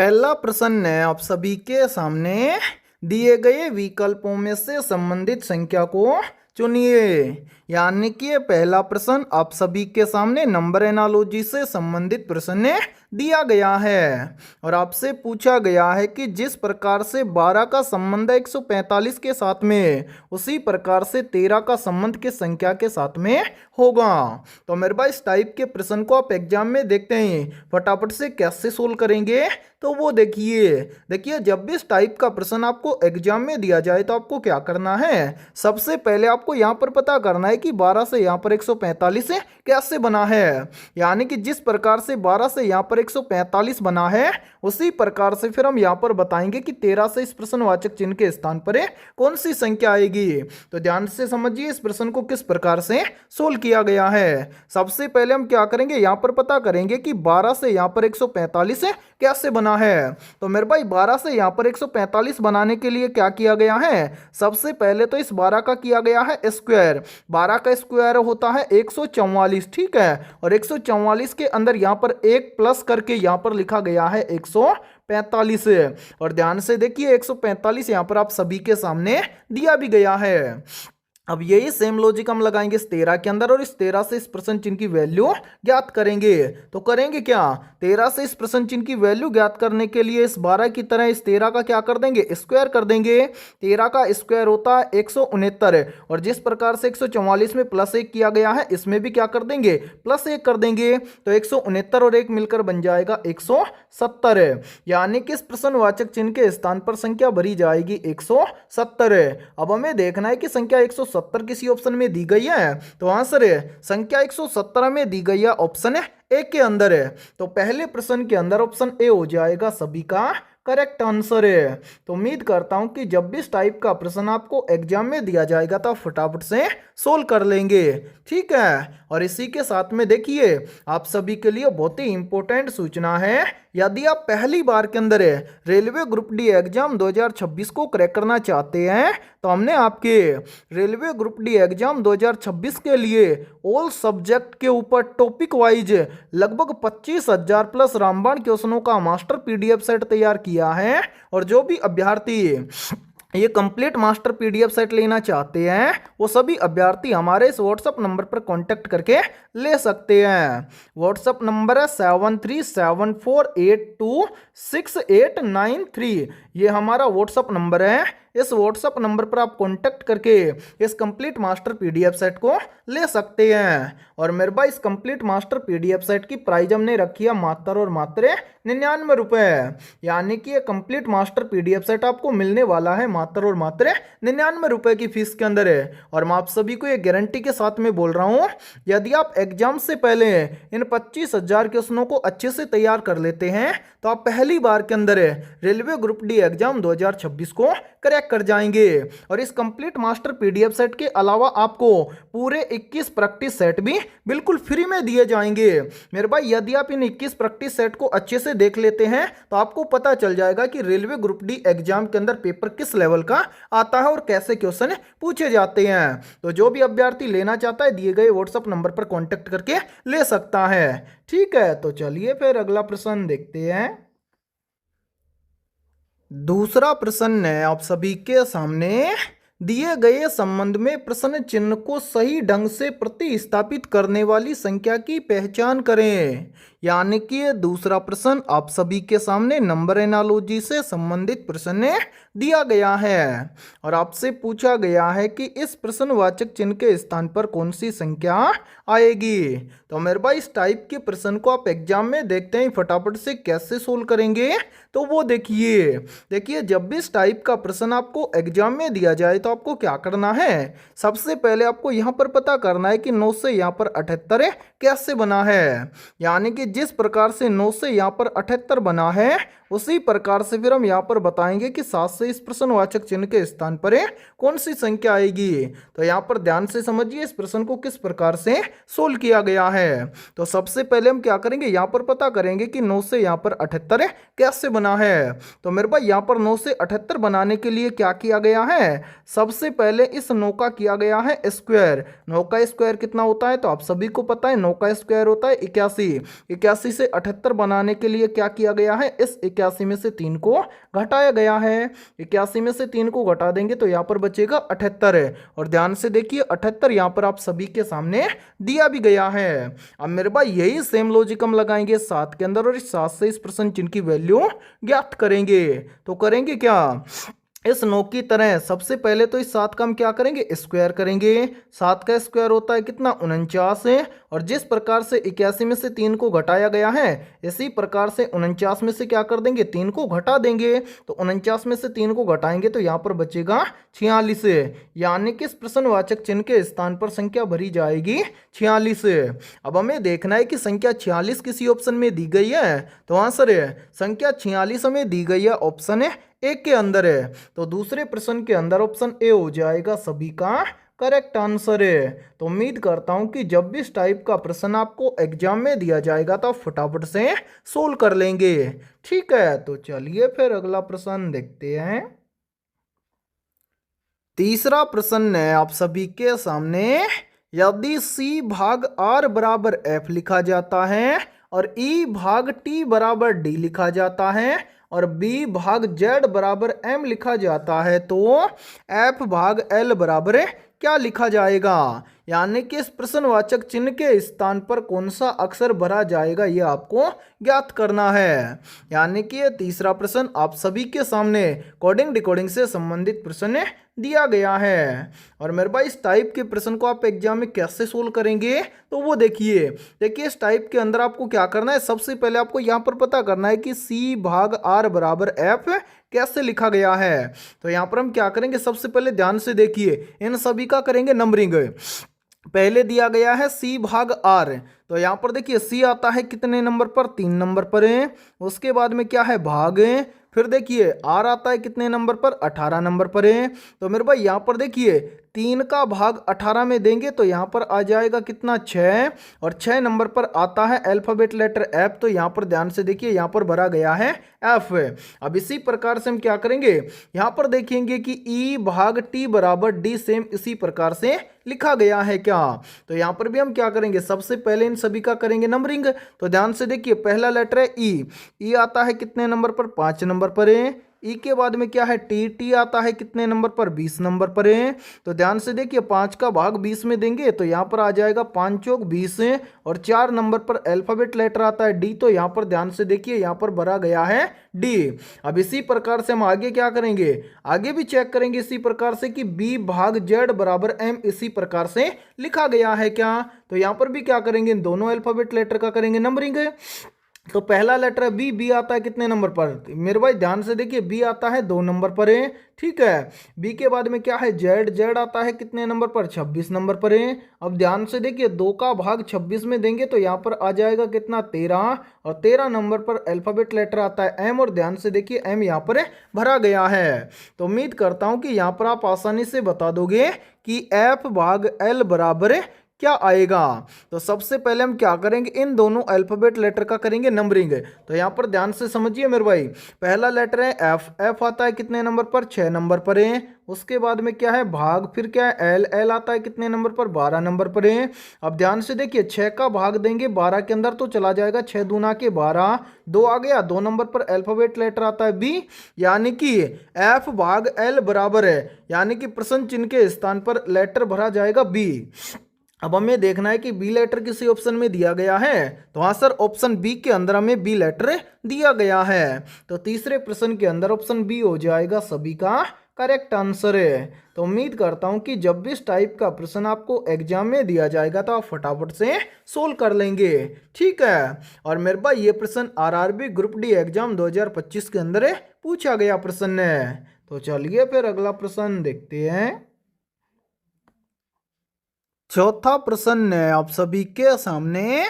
पहला प्रश्न है आप सभी के सामने दिए गए विकल्पों में से संबंधित संख्या को चुनिए। यानी कि ये पहला प्रश्न आप सभी के सामने नंबर एनालॉजी से संबंधित प्रश्न दिया गया है और आपसे पूछा गया है कि जिस प्रकार से 12 का संबंध है 145 के साथ में, उसी प्रकार से 13 का संबंध किस संख्या के साथ में होगा। तो मेरे भाई इस टाइप के प्रश्न को आप एग्जाम में देखते हैं, फटाफट से कैसे सोल्व करेंगे तो वो देखिए जब भी इस टाइप का प्रश्न आपको एग्जाम में दिया जाए तो आपको क्या करना है। सबसे पहले आपको यहाँ पर पता करना है कि 12 से यहाँ पर 145 कैसे बना है। यानी कि जिस प्रकार से 12 से यहाँ पर 145 बना है, उसी प्रकार से फिर हम यहाँ पर बताएंगे कि 13 से इस प्रश्नवाचक चिन्ह के स्थान पर कौन सी संख्या आएगी। तो ध्यान से समझिए इस प्रश्न को किस प्रकार से सोल्व किया गया है। सबसे पहले हम क्या करेंगे, यहाँ पर पता करेंगे कि 12 से यहाँ पर 145 कैसे बना है। तो मेरे भाई 12 से यहाँ पर 145 बनाने के लिए क्या किया गया है, सबसे पहले तो इस 12 का किया गया है स्क्वायर। 12 का स्क्वायर होता है 144, ठीक है। और 144 के अंदर यहाँ पर एक प्लस करके यहाँ पर लिखा गया है 145। और ध्यान से देखिए 145 यहाँ पर आप सभी के सामने दिया भी गया है। अब यही सेम लॉजिक हम लगाएंगे इस 13 के अंदर और इस 13 से इस प्रश्न चिन्ह की वैल्यू ज्ञात करेंगे। तो करेंगे क्या, 13 से इस प्रश्न चिन्ह की वैल्यू ज्ञात करने के लिए इस 12 की तरह इस 13 का क्या कर देंगे, स्क्वायर कर देंगे। 13 का स्क्वायर होता है 169 और जिस प्रकार से 144 में प्लस 1 किया गया है, इसमें भी क्या कर देंगे, प्लस 1 कर देंगे। तो 169 और 1 मिलकर बन जाएगा 170। यानी कि इस प्रश्नवाचक चिन्ह के स्थान पर संख्या भरी जाएगी 170। अब हमें देखना है कि संख्या 170 किसी ऑप्शन में दी गई है। तो आंसर है संख्या 117 में दी गई है, ऑप्शन ए के अंदर है। तो पहले प्रश्न के अंदर ऑप्शन ए हो जाएगा सभी का करेक्ट आंसर है। तो उम्मीद करता हूं कि जब भी इस टाइप का प्रश्न आपको एग्जाम में दिया जाएगा तो फटाफट से सोल्व कर लेंगे, ठीक है। और इसी के साथ में देखिए आप सभी के लिए बहुत ही इंपॉर्टेंट सूचना है। यदि आप पहली बार के अंदर रेलवे ग्रुप डी एग्जाम 2026 को क्रैक करना चाहते हैं, तो हमने आपके रेलवे ग्रुप डी एग्जाम 2026 के लिए ऑल सब्जेक्ट के ऊपर टॉपिक वाइज लगभग 25,000 प्लस रामबाण क्वेश्चनों का मास्टर पीडीएफ सेट तैयार किया है। और जो भी अभ्यर्थी ये कंप्लीट मास्टर पीडीएफ सेट लेना चाहते हैं, वो सभी अभ्यर्थी हमारे इस व्हाट्सएप नंबर पर कांटेक्ट करके ले सकते हैं। व्हाट्सएप नंबर है 7374826893। ये हमारा व्हाट्सएप नंबर है। इस व्हाट्सएप नंबर पर आप कांटेक्ट करके इस कंप्लीट मास्टर पीडीएफ सेट को ले सकते हैं। और मेरे भाई इस कंप्लीट मास्टर पीडीएफ सेट की प्राइस हमने रखी है मात्र और मात्र 99 रुपए। यानी कि ये कंप्लीट मास्टर पीडीएफ सेट आपको मिलने वाला है मात्र और मात्र 99 रुपए की फीस के अंदर है। और मैं आप सभी को ये गारंटी के साथ में बोल रहा हूँ, यदि आप एग्जाम से पहले इन 25,000 क्वेश्चनों को अच्छे से तैयार कर लेते हैं, तो आप पहली बार के अंदर रेलवे ग्रुप डी एग्जाम 2026 को क्रैक कर जाएंगे। और इस कंप्लीट मास्टर पीडीएफ सेट के अलावा आपको पूरे 21 प्रैक्टिस सेट भी बिल्कुल फ्री में दिए जाएंगे। मेरे भाई यदि आप इन 21 प्रैक्टिस सेट को अच्छे से देख लेते हैं, तो आपको पता चल जाएगा कि रेलवे ग्रुप डी एग्जाम के अंदर पेपर किस लेवल का आता है और कैसे क्वेश्चन पूछे जाते हैं। तो जो भी अभ्यर्थी लेना चाहता है, दिए गए व्हाट्सएप नंबर पर कॉन्टेक्ट करके ले सकता है, ठीक है। तो चलिए फिर अगला प्रश्न देखते हैं। दूसरा प्रश्न है आप सभी के सामने दिए गए संबंध में प्रश्न चिन्ह को सही ढंग से प्रतिस्थापित करने वाली संख्या की पहचान करें। यानी कि ये दूसरा प्रश्न आप सभी के सामने नंबर एनालॉजी से संबंधित प्रश्न दिया गया है और आपसे पूछा गया है कि इस प्रश्नवाचक चिन्ह के स्थान पर कौन सी संख्या आएगी। तो मेरे भाई इस टाइप के प्रश्न को आप एग्जाम में देखते हैं, फटाफट से कैसे सोल्व करेंगे तो वो देखिए जब भी इस टाइप का प्रश्न आपको एग्जाम में दिया जाए तो आपको क्या करना है। सबसे पहले आपको यहाँ पर पता करना है कि 9 से यहाँ पर 78 कैसे बना है। यानी कि जिस प्रकार से 9 से यहाँ पर 78 बना है, उसी प्रकार से फिर हम यहाँ पर बताएंगे कि 7 से इस प्रश्नवाचक चिन्ह के स्थान पर कौन सी संख्या आएगी। तो यहाँ पर ध्यान से समझिए इस प्रश्न को किस प्रकार से सोल्व किया गया है। तो सबसे पहले हम क्या करेंगे, यहाँ पर पता करेंगे कि 9 से यहाँ पर 78 कैसे बना है। तो मेरे भाई यहाँ पर 9 से 78 बनाने के लिए क्या किया गया है, सबसे पहले इस 9 का किया गया है स्क्वायर। 9 का स्क्वायर कितना होता है, तो आप सभी को पता है 9 का स्क्वायर होता है 81। 81 से 78 बनाने के लिए क्या किया गया है, इस 81 में से 3 को घटाया गया है। 81 में से 3 को घटा देंगे तो यहाँ पर बचेगा 78 है। और ध्यान से देखिए 78 यहाँ पर आप सभी के सामने दिया भी गया है। अब मेरे भाई यही सेम लॉजिक हम लगाएंगे 7 के अंदर और इस 7 से इस प्रश्न चिन्ह की वैल्यू ज्ञात करेंगे। तो करेंगे क्या, इस 9 की तरह सबसे पहले तो इस 7 का हम क्या करेंगे, स्क्वायर करेंगे। 7 का स्क्वायर होता है कितना, 49 है। और जिस प्रकार से 81 में से 3 को घटाया गया है इसी प्रकार से 49 में से क्या कर देंगे, 3 को घटा देंगे। तो 49 में से 3 को घटाएंगे तो यहाँ पर बचेगा 46 है। यानी कि इस प्रश्नवाचक चिन्ह के स्थान पर संख्या भरी जाएगी 46 है। अब हमें देखना है कि संख्या 46 किसी ऑप्शन में दी गई है। तो आंसर है संख्या 46 हमें दी गई है ऑप्शन है एक के अंदर है। तो दूसरे प्रश्न के अंदर ऑप्शन ए हो जाएगा सभी का करेक्ट आंसर है। तो उम्मीद करता हूं कि जब भी इस टाइप का प्रश्न आपको एग्जाम में दिया जाएगा तो आप फटाफट से सोल्व कर लेंगे। ठीक है, तो चलिए फिर अगला प्रश्न देखते हैं। तीसरा प्रश्न है आप सभी के सामने। यदि C भाग R बराबर F लिखा जाता है और E भाग T बराबर D लिखा जाता है और B भाग Z बराबर M लिखा जाता है तो F भाग L बराबर क्या लिखा जाएगा। यानी कि इस प्रश्नवाचक चिन्ह के स्थान पर कौन सा अक्षर भरा जाएगा ये आपको ज्ञात करना है। यानी कि ये तीसरा प्रश्न आप सभी के सामने कोडिंग डिकोडिंग से संबंधित प्रश्न दिया गया है। और मेरे भाई इस टाइप के प्रश्न को आप एग्जाम में कैसे सोल्व करेंगे तो वो देखिए इस टाइप के अंदर आपको क्या करना है, सबसे पहले आपको यहाँ पर पता करना है कि C भाग R बराबर F कैसे लिखा गया है। तो यहाँ पर हम क्या करेंगे, सबसे पहले ध्यान से देखिए इन सभी का करेंगे नंबरिंग। पहले दिया गया है C भाग R, तो यहाँ पर देखिए C आता है कितने नंबर पर, 3 नंबर पर है। उसके बाद में क्या है भाग है, फिर देखिए R आता है कितने नंबर पर, 18 नंबर पर है। तो मेरे भाई यहाँ पर देखिए 3 का भाग 18 में देंगे तो यहाँ पर आ जाएगा कितना, 6। और 6 नंबर पर आता है अल्फाबेट लेटर F, तो यहाँ पर ध्यान से देखिए यहाँ पर भरा गया है F। अब इसी प्रकार से हम क्या करेंगे, यहाँ पर देखेंगे कि E भाग T बराबर D सेम इसी प्रकार से लिखा गया है क्या। तो यहाँ पर भी हम क्या करेंगे, सबसे पहले इन सभी का करेंगे नंबरिंग। तो ध्यान से देखिए पहला लेटर है E आता है कितने नंबर पर, 5 नंबर पर है। ई के बाद में क्या है टी आता है कितने नंबर पर, 20 नंबर पर है। तो ध्यान से देखिए 5 का भाग 20 में देंगे तो यहाँ पर आ जाएगा 5 चौक 20 है। और 4 नंबर पर अल्फाबेट लेटर आता है डी, तो यहाँ पर ध्यान से देखिए यहाँ पर भरा गया है डी। अब इसी प्रकार से हम आगे क्या करेंगे, आगे भी चेक करेंगे इसी प्रकार से कि बी भाग जेड बराबर एम इसी प्रकार से लिखा गया है क्या। तो यहाँ पर भी क्या करेंगे, इन दोनों अल्फाबेट लेटर का करेंगे नंबरिंग। तो पहला लेटर है बी, बी आता है कितने नंबर पर, मेरे भाई ध्यान से देखिए बी आता है 2 नंबर पर है। ठीक है, बी के बाद में क्या है जेड, जेड आता है कितने नंबर पर, 26 नंबर पर है। अब ध्यान से देखिए 2 का भाग 26 में देंगे तो यहाँ पर आ जाएगा कितना, 13। और 13 नंबर पर अल्फाबेट लेटर आता है एम, और ध्यान से देखिए एम यहाँ पर भरा गया है। तो उम्मीद करता हूँ कि यहाँ पर आप आसानी से बता दोगे कि एफ भाग एल बराबर क्या आएगा। तो सबसे पहले हम क्या करेंगे, इन दोनों अल्फाबेट लेटर का करेंगे नंबरिंग। तो यहाँ पर ध्यान से समझिए मेरे भाई, पहला लेटर है एफ, एफ आता है कितने नंबर पर, 6 नंबर पर है। उसके बाद में क्या है भाग, फिर क्या है एल, एल आता है कितने नंबर पर, 12 नंबर पर है। अब ध्यान से देखिए 6 का भाग देंगे 12 के अंदर तो चला जाएगा 6 दूना के 12, 2 आ गया। 2 नंबर पर अल्फाबेट लेटर आता है बी, यानी कि एफ भाग एल बराबर है, यानी कि प्रश्न चिन्ह के स्थान पर लेटर भरा जाएगा बी। अब हमें देखना है कि बी लेटर किसी ऑप्शन में दिया गया है। तो हाँ सर, ऑप्शन बी के अंदर हमें बी लेटर दिया गया है। तो तीसरे प्रश्न के अंदर ऑप्शन बी हो जाएगा सभी का करेक्ट आंसर है। तो उम्मीद करता हूं कि जब भी इस टाइप का प्रश्न आपको एग्जाम में दिया जाएगा तो आप फटाफट से सोल्व कर लेंगे। ठीक है, और मेरे भाई ये प्रश्न आरआरबी ग्रुप डी एग्जाम 2025 के अंदर पूछा गया प्रश्न है। तो चलिए फिर अगला प्रश्न देखते हैं। चौथा प्रश्न है आप सभी के सामने,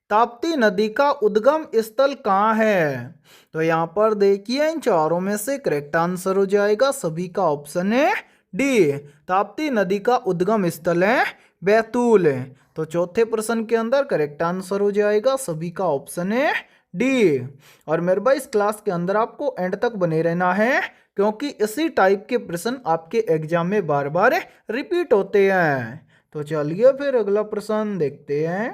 ताप्ती नदी का उद्गम स्थल कहाँ है। तो यहाँ पर देखिए इन चारों में से करेक्ट आंसर हो जाएगा सभी का ऑप्शन है डी, ताप्ती नदी का उद्गम स्थल है बैतूल। तो चौथे प्रश्न के अंदर करेक्ट आंसर हो जाएगा सभी का ऑप्शन है डी। और मेरे भाई इस क्लास के अंदर आपको एंड तक बने रहना है, क्योंकि इसी टाइप के प्रश्न आपके एग्जाम में बार बार रिपीट होते हैं। तो चलिए फिर अगला प्रश्न देखते हैं।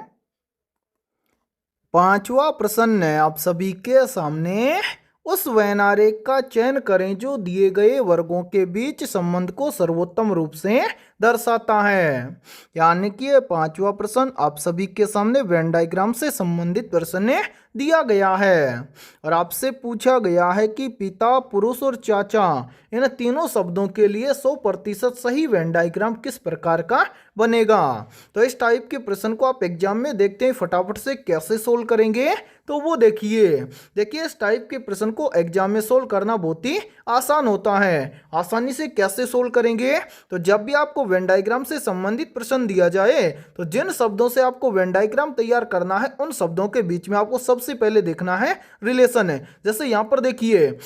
पांचवा प्रश्न है आप सभी के सामने, उस वेन आरेख का चयन करें जो दिए गए वर्गों के बीच संबंध को सर्वोत्तम रूप से दर्शाता है। यानी कि ये पांचवा प्रश्न आप सभी के सामने वेन डायग्राम से संबंधित प्रश्न दिया गया है और आपसे पूछा गया है कि पिता, पुरुष और चाचा इन तीनों शब्दों के लिए 100% सही वेन डायग्राम किस प्रकार का बनेगा। तो इस टाइप के प्रश्न को आप एग्जाम में देखते हैं फटाफट से कैसे सोल्व करेंगे, तो वो देखिए इस टाइप के प्रश्न को एग्जाम में सोल्व करना बहुत ही आसान होता है। आसानी से कैसे सोल्व करेंगे, तो जब भी आपको वेन डायग्राम से संबंधित प्रश्न दिया जाए तो जिन शब्दों से आपको वेन डायग्राम तैयार करना है उन शब्दों के बीच में आपको सबसे पहले देखना है रिलेशन है। जैसे यहाँ पर देखिए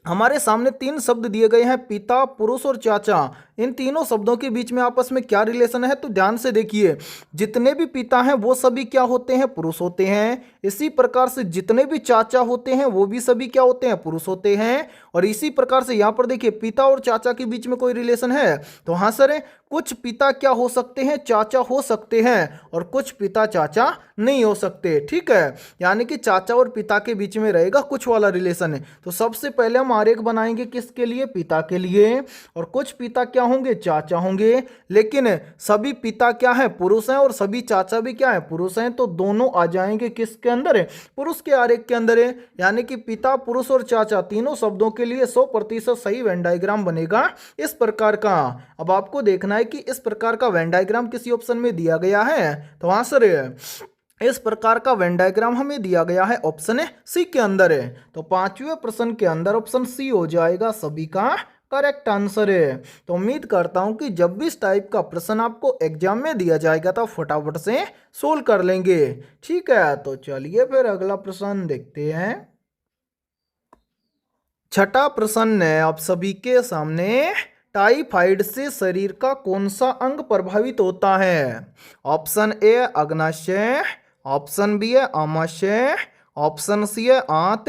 हमारे सामने तीन शब्द दिए गए हैं, पिता, पुरुष और चाचा। इन तीनों शब्दों के बीच में आपस में क्या रिलेशन है, तो ध्यान से देखिए। जितने भी पिता हैं वो सभी क्या होते हैं, पुरुष होते हैं। इसी प्रकार से जितने भी चाचा होते हैं वो भी सभी क्या होते हैं, पुरुष होते हैं। और इसी प्रकार से यहाँ पर देखिए पिता और चाचा के बीच में कोई रिलेशन है, तो हाँ सर कुछ पिता क्या हो सकते हैं, चाचा हो सकते हैं, और कुछ पिता चाचा नहीं हो सकते। ठीक है, यानी कि चाचा और पिता के बीच में रहेगा कुछ वाला रिलेशन है। तो सबसे पहले हम आरेख बनाएंगे किसके लिए, पिता के लिए। और कुछ पिता क्या होंगे, चाचा होंगे। लेकिन सभी पिता क्या है, पुरुष हैं, और सभी चाचा भी क्या है, पुरुष हैं। तो दोनों आ जाएंगे किसके अंदर है, पुरुष के आरेख के अंदर है। यानी कि पिता, पुरुष और चाचा तीनों शब्दों के लिए 100% सही वेन डायग्राम बनेगा इस प्रकार का। अब आपको देखना है कि इस प्रकार का वेन डायग्राम किसी ऑप्शन में दिया गया है, तो आंसर है इस प्रकार का वेन डायग्राम हमें दिया गया है ऑप्शन सी के अंदर है। तो पांचवें प्रश्न के अंदर ऑप्शन सी हो जाएगा सभी का करेक्ट आंसर है। तो उम्मीद करता हूं कि जब भी इस टाइप का प्रश्न आपको एग्जाम में दिया जाएगा तो फटाफट से सोल्व कर लेंगे। ठीक है, तो चलिए फिर अगला प्रश्न देखते हैं। छठा प्रश्न है आप सभी के सामने, टाइफाइड से शरीर का कौन सा अंग प्रभावित होता है। ऑप्शन ए अग्नाशय, ऑप्शन बी है आमाशय, ऑप्शन सी है आंत,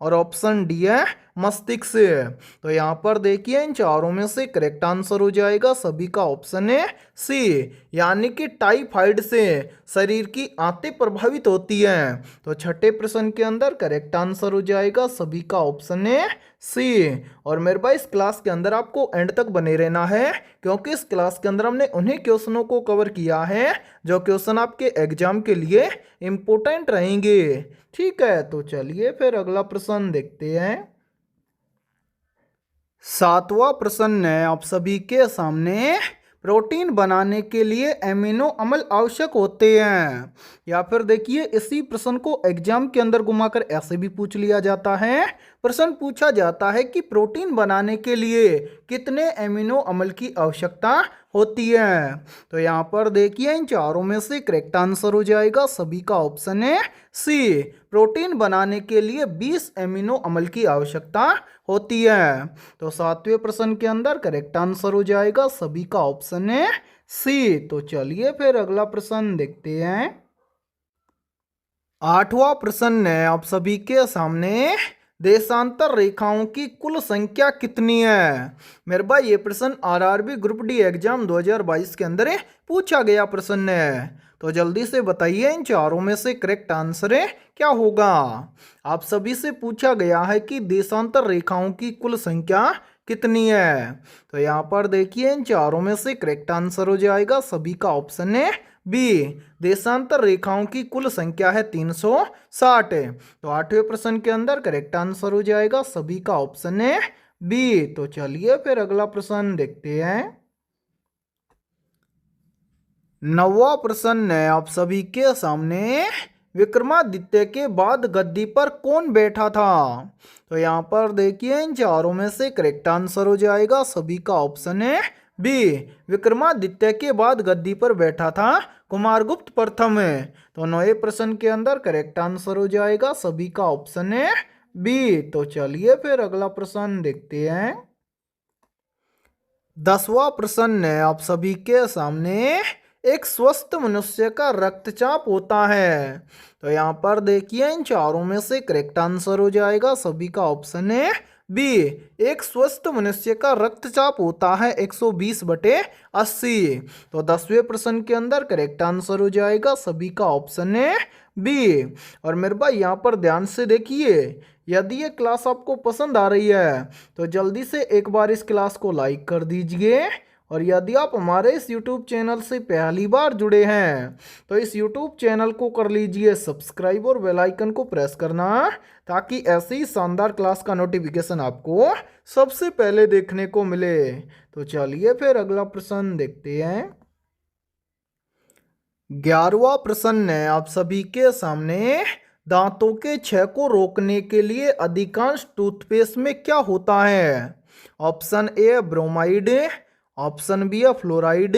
और ऑप्शन डी है मस्तिष्क। तो यहाँ पर देखिए इन चारों में से करेक्ट आंसर हो जाएगा सभी का ऑप्शन है सी, यानी कि टाइफाइड से शरीर की आंतें प्रभावित होती हैं। तो छठे प्रश्न के अंदर करेक्ट आंसर हो जाएगा सभी का ऑप्शन है सी। और मेरे भाई इस क्लास के अंदर आपको एंड तक बने रहना है, क्योंकि इस क्लास के अंदर हमने उन्हीं क्वेश्चनों को कवर किया है जो क्वेश्चन आपके एग्जाम के लिए इम्पोर्टेंट रहेंगे। ठीक है, तो चलिए फिर अगला प्रश्न देखते हैं। सातवां प्रश्न है आप सभी के सामने, प्रोटीन बनाने के लिए एमिनो अम्ल आवश्यक होते हैं। या फिर देखिए इसी प्रश्न को एग्जाम के अंदर घुमाकर ऐसे भी पूछ लिया जाता है। प्रश्न पूछा जाता है कि प्रोटीन बनाने के लिए कितने एमिनो अम्ल की आवश्यकता होती है। तो यहाँ पर देखिए इन चारों में से करेक्ट आंसर हो जाएगा सभी का ऑप्शन है सी। प्रोटीन बनाने के लिए 20 एमिनो अम्ल की आवश्यकता होती है। तो सातवें प्रश्न के अंदर करेक्ट आंसर हो जाएगा सभी का ऑप्शन है सी। तो चलिए फिर अगला प्रश्न देखते हैं। आठवां प्रश्न है आप सभी के सामने, देशांतर रेखाओं की कुल संख्या कितनी है। मेरे भाई ये प्रश्न आरआरबी ग्रुप डी एग्जाम 2022 के अंदर पूछा गया प्रश्न है। तो जल्दी से बताइए इन चारों में से करेक्ट आंसर क्या होगा। आप सभी से पूछा गया है कि देशांतर रेखाओं की कुल संख्या कितनी है। तो यहाँ पर देखिए इन चारों में से करेक्ट आंसर हो जाएगा सभी का ऑप्शन है बी। देशांतर रेखाओं की कुल संख्या है 360। तो आठवें प्रश्न के अंदर करेक्ट आंसर हो जाएगा सभी का ऑप्शन है बी। तो चलिए फिर अगला प्रश्न देखते हैं। नौवां प्रश्न है आप सभी के सामने, विक्रमादित्य के बाद गद्दी पर कौन बैठा था। तो यहाँ पर देखिए इन चारों में से करेक्ट आंसर हो जाएगा सभी का ऑप्शन है बी। विक्रमादित्य के बाद गद्दी पर बैठा था कुमारगुप्त प्रथम। तो नौवें प्रश्न के अंदर करेक्ट आंसर हो जाएगा सभी का ऑप्शन है बी। तो चलिए फिर अगला प्रश्न देखते हैं। 10वां प्रश्न है आप सभी के सामने, एक स्वस्थ मनुष्य का रक्तचाप होता है। तो यहाँ पर देखिए इन चारों में से करेक्ट आंसर हो जाएगा सभी का ऑप्शन है बी। एक स्वस्थ मनुष्य का रक्तचाप होता है 120/80। तो 10वें प्रश्न के अंदर करेक्ट आंसर हो जाएगा सभी का ऑप्शन है बी। और मेरे भाई यहाँ पर ध्यान से देखिए, यदि ये क्लास आपको पसंद आ रही है तो जल्दी से एक बार इस क्लास को लाइक कर दीजिए। और यदि आप हमारे इस YouTube चैनल से पहली बार जुड़े हैं तो इस YouTube चैनल को कर लीजिए सब्सक्राइब और बेल आइकन को प्रेस करना, ताकि ऐसी ही शानदार क्लास का नोटिफिकेशन आपको सबसे पहले देखने को मिले। तो चलिए फिर अगला प्रश्न देखते हैं। 11वां प्रश्न है आप सभी के सामने। दांतों के क्षय को रोकने के लिए अधिकांश टूथपेस्ट में क्या होता है? Option A bromide, option B है फ्लोराइड,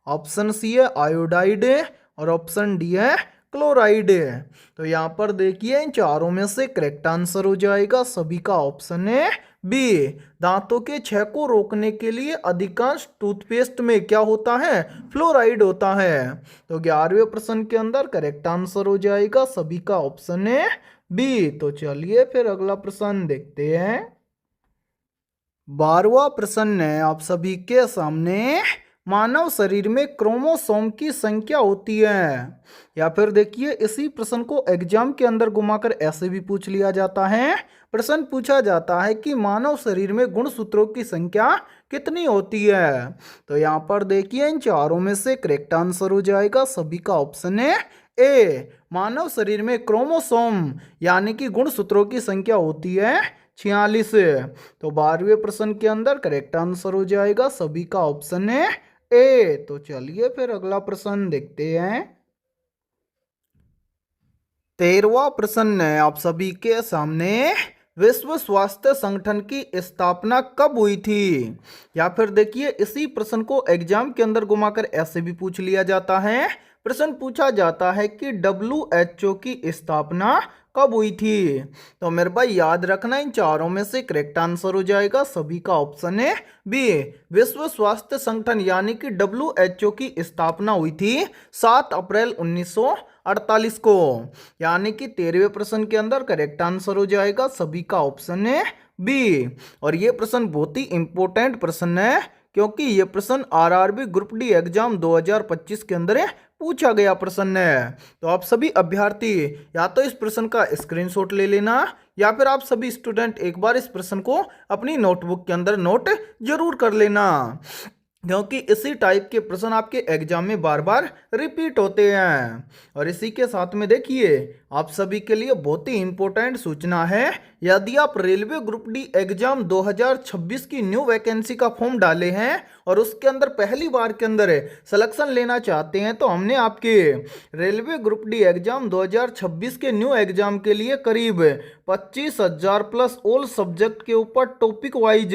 ऑप्शन सी है आयोडाइड और ऑप्शन डी है क्लोराइड। तो यहाँ पर देखिए इन चारों में से करेक्ट आंसर हो जाएगा सभी का ऑप्शन है बी। दांतों के क्षय को रोकने के लिए अधिकांश टूथपेस्ट में क्या होता है? फ्लोराइड होता है। तो 11वें प्रश्न के अंदर करेक्ट आंसर हो जाएगा सभी का ऑप्शन है बी। तो चलिए फिर अगला प्रश्न देखते हैं। 12वां प्रश्न है आप सभी के सामने। मानव शरीर में क्रोमोसोम की संख्या होती है, या फिर देखिए इसी प्रश्न को एग्जाम के अंदर घुमाकर ऐसे भी पूछ लिया जाता है। प्रश्न पूछा जाता है कि मानव शरीर में गुणसूत्रों की संख्या कितनी होती है? तो यहाँ पर देखिए इन चारों में से करेक्ट आंसर हो जाएगा सभी का ऑप्शन है ए। मानव शरीर में क्रोमोसोम यानी कि गुणसूत्रों की संख्या होती है 46। तो 12वें प्रश्न के अंदर करेक्ट आंसर हो जाएगा सभी का ऑप्शन है ए। तो चलिए फिर अगला प्रश्न देखते हैं। 13वां प्रश्न है आप सभी के सामने। विश्व स्वास्थ्य संगठन की स्थापना कब हुई थी? या फिर देखिए इसी प्रश्न को एग्जाम के अंदर घुमाकर ऐसे भी पूछ लिया जाता है। प्रश्न पूछा जाता है कि WHO की स्थापना कब हुई थी? तो मेरे भाई याद रखना इन चारों में से करेक्ट आंसर हो जाएगा सभी का ऑप्शन है बी। विश्व स्वास्थ्य संगठन यानी कि WHO की स्थापना हुई थी 7 अप्रैल 1948 को। यानी कि 13वें प्रश्न के अंदर करेक्ट आंसर हो जाएगा सभी का ऑप्शन है बी। और ये प्रश्न बहुत ही इंपॉर्टेंट प्रश्न है, क्योंकि ये प्रश्न RRB ग्रुप डी एग्जाम 2025 के अंदर पूछा गया प्रश्न है। तो आप सभी अभ्यर्थी या तो इस प्रश्न का स्क्रीनशॉट ले लेना, या फिर आप सभी स्टूडेंट एक बार इस प्रश्न को अपनी नोटबुक के अंदर नोट जरूर कर लेना, क्योंकि इसी टाइप के प्रश्न आपके एग्जाम में बार बार रिपीट होते हैं। और इसी के साथ में देखिए आप सभी के लिए बहुत ही इंपॉर्टेंट सूचना है। यदि आप रेलवे ग्रुप डी एग्जाम 2026 की न्यू वैकेंसी का फॉर्म डाले हैं और उसके अंदर पहली बार के अंदर सिलेक्शन लेना चाहते हैं, तो हमने आपके रेलवे ग्रुप डी एग्जाम 2026 के न्यू एग्जाम के लिए करीब 25,000 प्लस ऑल सब्जेक्ट के ऊपर टॉपिक वाइज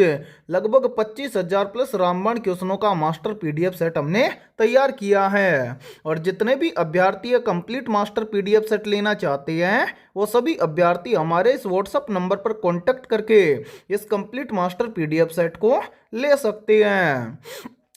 लगभग 25,000 प्लस रामबाण क्वेश्चनों का मास्टर PDF सेट हमने तैयार किया है। और जितने भी अभ्यर्थी कंप्लीट मास्टर PDF सेट लेना चाहते हैं वो सभी अभ्यर्थी हमारे इस व्हाट्सएप नंबर पर कांटेक्ट करके इस कंप्लीट मास्टर PDF सेट को ले सकते हैं।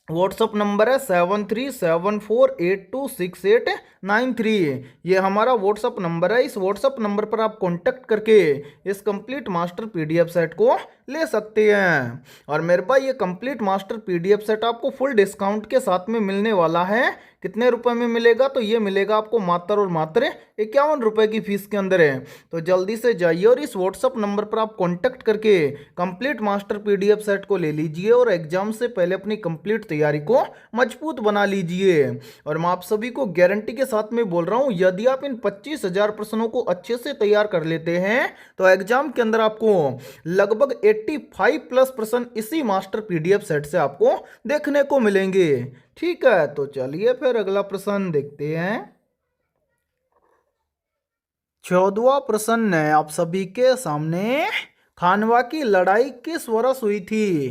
व्हाट्सअप नंबर है 7374826893। ये हमारा व्हाट्सअप नंबर है। इस व्हाट्सअप नंबर पर आप कांटेक्ट करके इस कंप्लीट मास्टर PDF सेट को ले सकते हैं। और मेरे पास ये कंप्लीट मास्टर PDF सेट आपको फुल डिस्काउंट के साथ में मिलने वाला है। कितने रुपए में मिलेगा? तो ये मिलेगा आपको मात्र और मात्र 51 रुपए की फीस के अंदर है। तो जल्दी से जाइए और इस व्हाट्सअप नंबर पर आप कांटेक्ट करके कंप्लीट मास्टर PDF सेट को ले लीजिए और एग्जाम से पहले अपनी कंप्लीट तैयारी को मजबूत बना लीजिए। और मैं आप सभी को गारंटी के साथ में बोल रहा हूं, यदि आप इन 25,000 प्रश्नों को अच्छे से तैयार कर लेते हैं तो एग्जाम के अंदर आपको लगभग 85 प्लस प्रश्न इसी मास्टर PDF सेट से आपको देखने को मिलेंगे। ठीक है, तो चलिए फिर अगला प्रश्न देखते हैं। 14वां प्रश्न है आप सभी के सामने। खानवा की लड़ाई किस वर्ष हुई थी?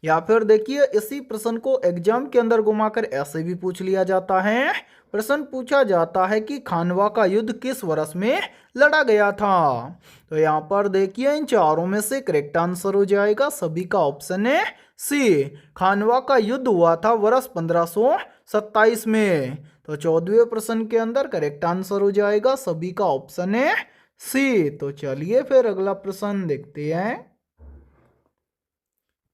या फिर देखिए इसी प्रश्न को एग्जाम के अंदर घुमाकर ऐसे भी पूछ लिया जाता है। प्रश्न पूछा जाता है कि खानवा का युद्ध किस वर्ष में लड़ा गया था? तो यहाँ पर देखिए इन चारों में से करेक्ट आंसर हो जाएगा सभी का ऑप्शन है सी। खानवा का युद्ध हुआ था वर्ष 1527 में। तो 14वें प्रश्न के अंदर करेक्ट आंसर हो जाएगा सभी का ऑप्शन है सी। तो चलिए फिर अगला प्रश्न देखते हैं।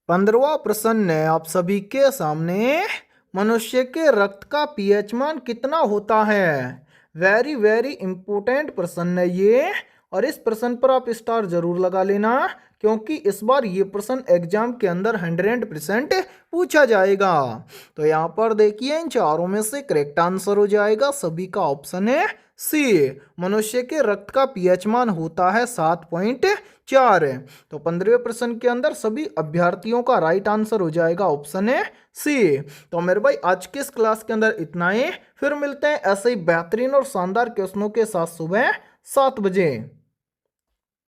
15वां प्रश्न है आप सभी के सामने। मनुष्य के रक्त का pH मान कितना होता है? वेरी वेरी इंपॉर्टेंट प्रश्न है ये। और इस प्रश्न पर आप स्टार जरूर लगा लेना, क्योंकि इस बार ये प्रश्न एग्जाम के अंदर 100% पूछा जाएगा। तो यहाँ पर देखिए इन चारों में से करेक्ट आंसर हो जाएगा सभी का ऑप्शन है सी। मनुष्य के रक्त का पीएच मान होता है 7.4। तो 15वें प्रश्न के अंदर सभी अभ्यर्थियों का राइट आंसर हो जाएगा ऑप्शन है सी। तो मेरे भाई आज के इस क्लास के अंदर इतना ही, फिर मिलते हैं ऐसे ही बेहतरीन और शानदार क्वेश्चनों के साथ सुबह 7 बजे।